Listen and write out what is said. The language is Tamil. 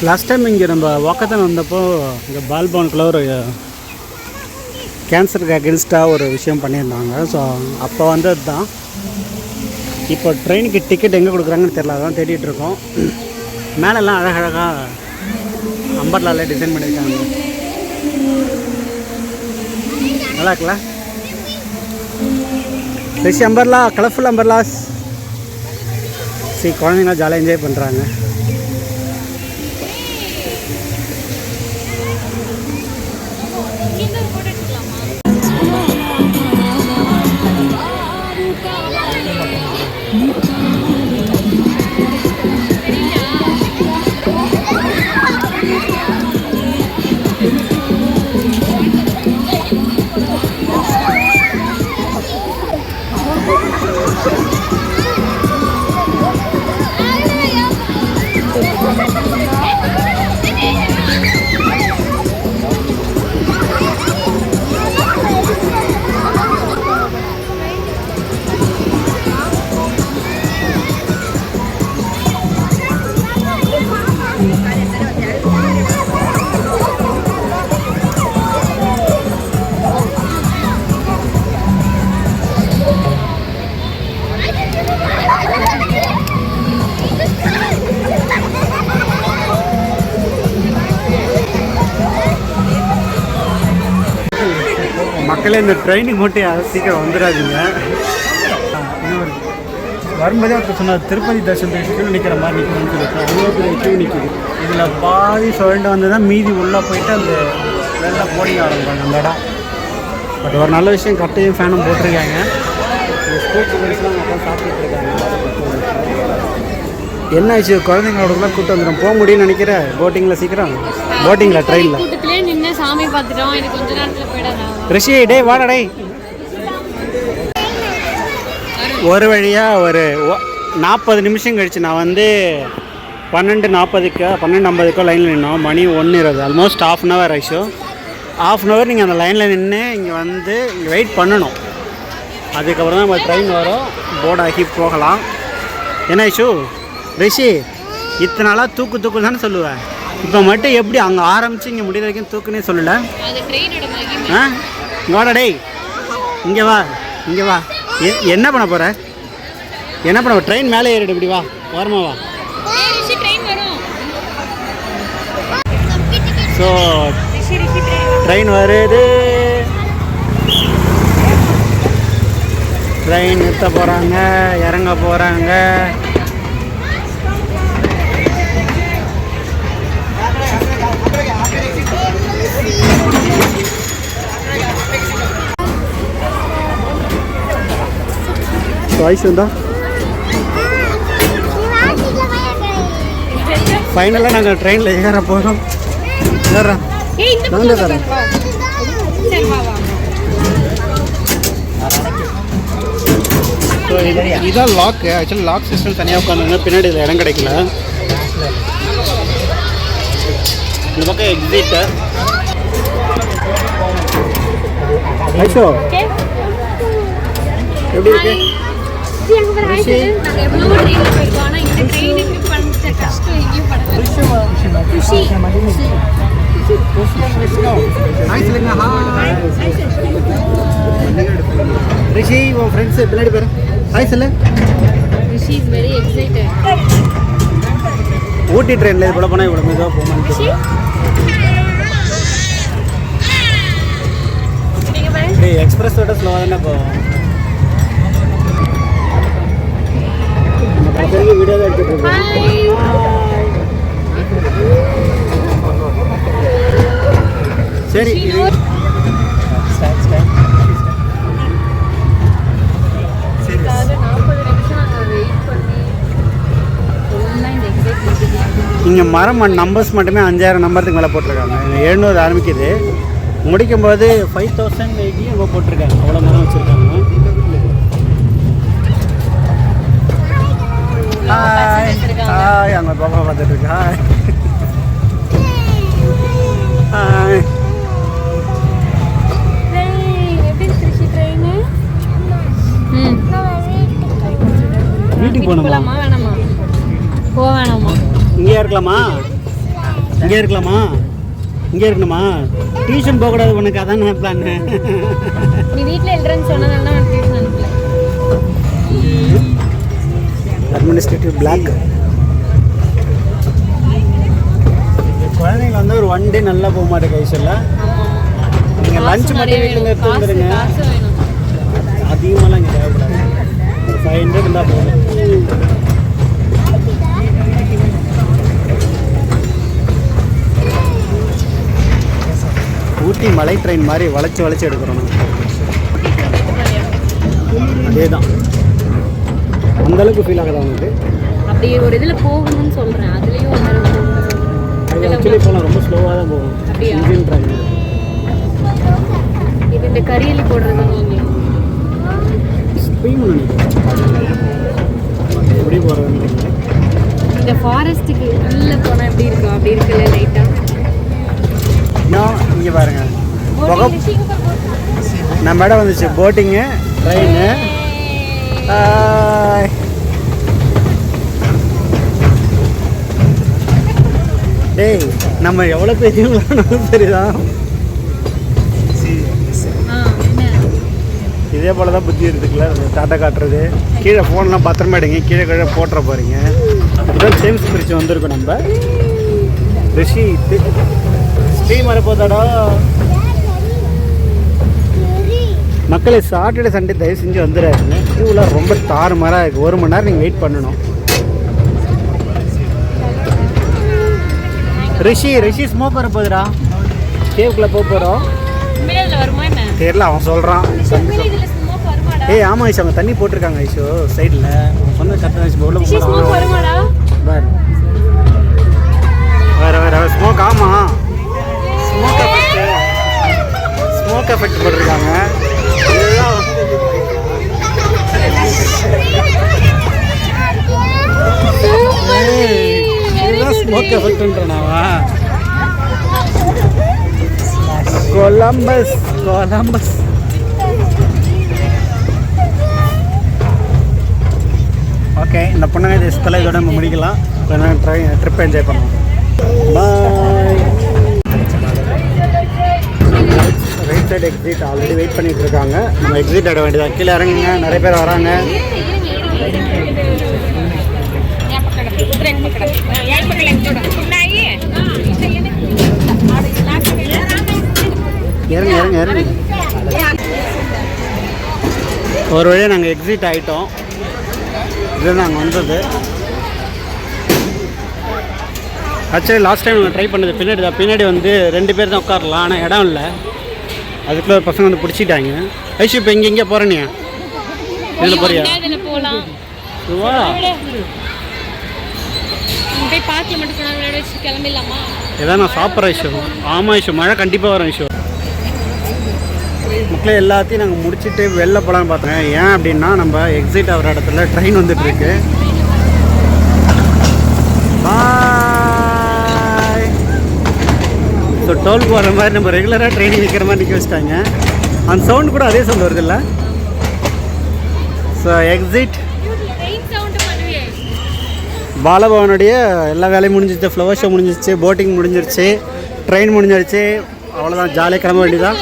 லாஸ்ட் டைம் இங்கே நம்ம வாக்கத்தான் வந்தப்போ இங்கே பால்பவனுக்குள்ள ஒரு கேன்சருக்கு அகென்ஸ்டாக ஒரு விஷயம் பண்ணியிருந்தாங்க. ஸோ அப்போ வந்தது தான். இப்போ ட்ரெயினுக்கு டிக்கெட் எங்கே கொடுக்குறாங்கன்னு தெரியல, அதான் தேடிட்டு இருக்கோம். மேலெல்லாம் அழகழகாக அம்பர்லாலே டிசைன் பண்ணியிருக்காங்க. நல்லா இருக்குல்ல? ரிஷி அம்பர்லா, கலர்ஃபுல் அம்பர்லாஸ். சரி, குழந்தைங்களாம் ஜாலியாக என்ஜாய் பண்ணுறாங்க. மக்களே, இந்த ட்ரெயினுக்கு மட்டும் யாரும் சீக்கிரம் வந்துடாதீங்க. வரும்போதே ஒருத்தர் சொன்னார் திருப்பதி தரிசனத்துக்கு கியூ நிற்கிற மாதிரி நிற்கணும்னு சொல்லிட்டு அவ்வளோ பெரிய கியூ நிற்கிது. இதில் பாதி சொல்லிட்டு வந்து தான் மீதி உள்ளே போயிட்டு அந்த வெளில போடிங்க ஆரம்பிப்பாங்க அந்த இடம். பட் ஒரு நல்ல விஷயம், கட்டையும் ஃபேனும் போட்டிருக்காங்க. ஸ்கூல் ஸ்டூடெண்ட்ஸ்லாம் மக்கள் சாப்பிட்டுட்டு இருக்காங்க. என்ன ஆச்சு, குழந்தைங்களோட கூப்பிட்டு வந்துடும். போக முடியும்னு நினைக்கிறேன் போட்டிங்கில். சீக்கிரம் போட்டிங்கில் ட்ரெயினில் சாமி பார்த்துட்டோம். இது கொஞ்ச நேரத்தில் போயிடாதா ரிஷி? டே வாடா டே. ஒரு வழியாக ஒரு 40 நிமிஷம் கழிச்சு நான் வந்து 12:40 12:50 லைனில் நின்னோம். மணி 1:20, ஆல்மோஸ்ட் ½ hour ஆயிடுச்சு. ½ hour நீங்கள் அந்த லைனில் நின்று இங்கே வந்து இங்கே வெயிட் பண்ணணும். அதுக்கப்புறம் தான் நம்ம ட்ரெயின் வரும், போர்டாகி போகலாம். என்ன இஷ்யூ ரிஷி? இத்தனை நாளாக தூக்கு தானே சொல்லுவேன். இப்போ மட்டும் எப்படி அங்கே ஆரம்பித்து இங்கே முடிகிற வரைக்கும் தூக்குன்னே சொல்லலை. ஆ, இங்கே வாடா டேய், இங்கே வா இங்கே வா. என்ன பண்ண போகிற? என்ன பண்ண? ட்ரெயின் மேலே ஏறிடு. இப்படி வா, ஓரமா வா. ஸோ ட்ரெயின் வருது. ட்ரெயின் நிறுத்த போகிறாங்க, இறங்க போகிறாங்க. வயசுந்தா ஃபைனலாக நாங்கள் ட்ரெயினில் ஏற போகிறோம். ஏறா நான் தரேன். ஸோ இதான் லாக்கு. ஆக்சுவலி லாக் சிஸ்டம் தனியாக உட்காந்துங்க. பின்னாடி இதில் இடம் கிடைக்கல. இந்த பக்கம் எக்ஸிட்டு. ஐஷோ எப்படி இருக்கு? ரிஷி, உன் ஃப்ரெண்ட்ஸ் பின்னாடி பேர் ஹாய் சொல்லு. ஊட்டி ட்ரெயினில் இது கூட போனால் இவ்வளோ மெதுவாக போகணும். எக்ஸ்பிரஸ் விட ஸ்லோவாக தானே போகும். வீடியோ தான் எடுத்துட்டு சரி. இங்கே மரம் நம்பர்ஸ் மட்டுமே 5000 நம்பருக்கு மேலே போட்டிருக்காங்க. 700 ஆரம்பிக்குது. முடிக்கும் போது 5080 அவங்க போட்டிருக்காங்க. அவ்வளோ மரம் வச்சுருக்காங்க. ஹாய், அங்கே பாப்பா பார்த்துட்டு இருக்கா. ஹாய். வீட்டுக்கு போகணுமா? வேணாமா? வேணாமா? இங்கேயா இருக்கலாமா? இங்கே இருக்கலாமா? இங்கே இருக்கணுமா? டியூஷன் போகக்கூடாது உனக்கு, அதான் நான் பிளான். நீ வீட்டில் எழுதுறேன்னு சொன்னதால தான் டியூஷன் அனுப்பல. Administrative block. குழந்தைங்க வந்து ஒரு 1 டே நல்லா போக மாட்டேங்க ஐஸ்வர்ல. நீங்கள் லஞ்ச் மட்டும் வீட்டில் எடுத்து வந்துடுங்க. காசு வேணும். அதிகமாகலாம் இங்கே தேவைப்படாது. ஒரு 500 இருந்தால் போதும். ஊட்டி மலை ட்ரெயின் மாதிரி வளைச்சி எடுக்கிறோம் நம்ம. அதே தான். அந்தளவுக்கு ஃபீல் ஆகுதா உங்களுக்கு? அப்படி ஒரு இதில் போகணும்னு சொல்கிறேன். அதுலேயும் ஒரு நேரம் அது ஆக்சுவலி போகலாம், ரொம்ப ஸ்லோவாக தான் போகும். அப்படியா? Engine train. இது இந்த கரியலி போடுறது நீங்கள் ஸ்பீம் நினைக்கிறேன். எப்படி போகிறதுன்னு இந்த ஃபாரஸ்ட்டுக்கு உள்ளே போனால் எப்படி இருக்கும்? அப்படி இருக்குல்ல லைட்டாக. இன்னும் இங்கே பாருங்க, புகை நம்ம இடம் வந்துச்சு. Boating, train. டேய், நம்ம எவ்வளோ பெரியவங்களானு தெரியுதா? இதே போல தான் புத்தி இருக்குல்ல, டாட்டா காட்டுறது. கீழே ஃபோன்லாம் பத்திரமா எடுங்க, கீழே போட்டுற போகிறீங்க. இதுதான் ஜேம்ஸ் பிரிட்ஜ் வந்திருக்கோம் நம்ம. ரிஷி ஸ்ட்ரீம் வரப்போதாடா. மக்களே, சாட்டர்டே சண்டே தயவு செஞ்சு வந்துடாதுங்க. க்யூவில் ரொம்ப தாறுமாறாக இருக்குது. 1 மணி நேரம் நீங்கள் வெயிட் பண்ணணும். ரிஷி ஸ்மோக் வர போகுதுடா. கேவுக்குள்ளே போக போகிறோம். தெரியல, அவன் சொல்கிறான். ஏய் ஆமாம் ஐஷு, அவங்க தண்ணி போட்டிருக்காங்க ஐஷு சைடில். அவன் சொன்ன கரெக்டாக ஐஷு உள்ள போகிறான். வேறு ஸ்மோக். ஆமாம், ஸ்மோக் எஃபெக்ட் போட்டிருக்காங்க. இதுதான் ஸ்மோக் எஃபெக்ட்ன்றனாவா? கொலம்பஸ். ஓகே, இந்த புன்னகை தேசத்தில் இதோட நம்ம முடிக்கலாம். கொஞ்சம் ட்ரிப் என்ஜாய் பண்ணுவோம். Bye. Right side exit already wait பண்ணிட்டு இருக்காங்க. நம்ம எக்ஸிட் ஆட வேண்டியதான். கீழே இறங்குங்க, நிறைய பேர் வராங்க. இறங்க. ஒரு வழியாக நாங்கள் எக்ஸிட் ஆகிட்டோம். இது நாங்கள் வந்தது. ஆக்சுவலி லாஸ்ட் டைம் நாங்கள் ட்ரை பண்ணது பின்னாடி வந்து 2 பேர் தான் உட்காரலாம். ஆனால் இடம் இல்லை. அதுக்குள்ளே ஒரு பசங்க வந்து பிடிச்சிட்டாங்க. ஐஷு இப்போ இங்கே போகிறேன். நீ இதில் போறியா? வா. ஏதாவது நான் சாப்பிட்ற இஷ்யூ. ஆமாம் இஷ்யூ, மழை கண்டிப்பாக வரும் இஷ்யூ. மக்களே, எல்லாத்தையும் நாங்கள் முடிச்சுட்டு வெளில போகலான்னு பார்த்தோங்க. ஏன் அப்படின்னா, நம்ம எக்ஸிட் ஆகிற இடத்துல ட்ரெயின் வந்துட்டுருக்கு. பாய். ஸோ டோல் போகிற மாதிரி நம்ம ரெகுலராக ட்ரெயின் நிற்கிற மாதிரி நிற்க வச்சுட்டாங்க. அந்த சவுண்டு கூட அதே சவுண்டு வருது இல்லை? So exit. பாலபவனுடைய எல்லா வேலையும் முடிஞ்சிச்சு. ஃப்ளவர் ஷோ முடிஞ்சிச்சு, போட்டிங் முடிஞ்சிருச்சு, ட்ரெயின் முடிஞ்சிருச்சு. அவ்வளோதான், ஜாலியாக கிளம்ப வேண்டியதான்.